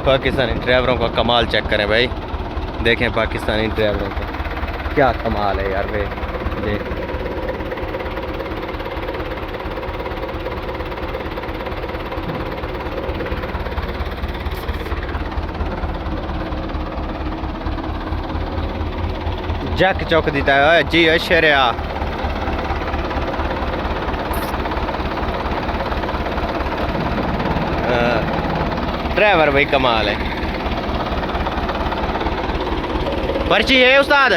पाकिस्तानी ड्राइवरों का कमाल चेक करें भाई। देखें पाकिस्तानी ड्राइवरों का क्या कमाल है यार भाई। देख जैक चौक देता है जी अशरिया। ड्राइवर भाई कमाल है। पर्ची है उस्ताद।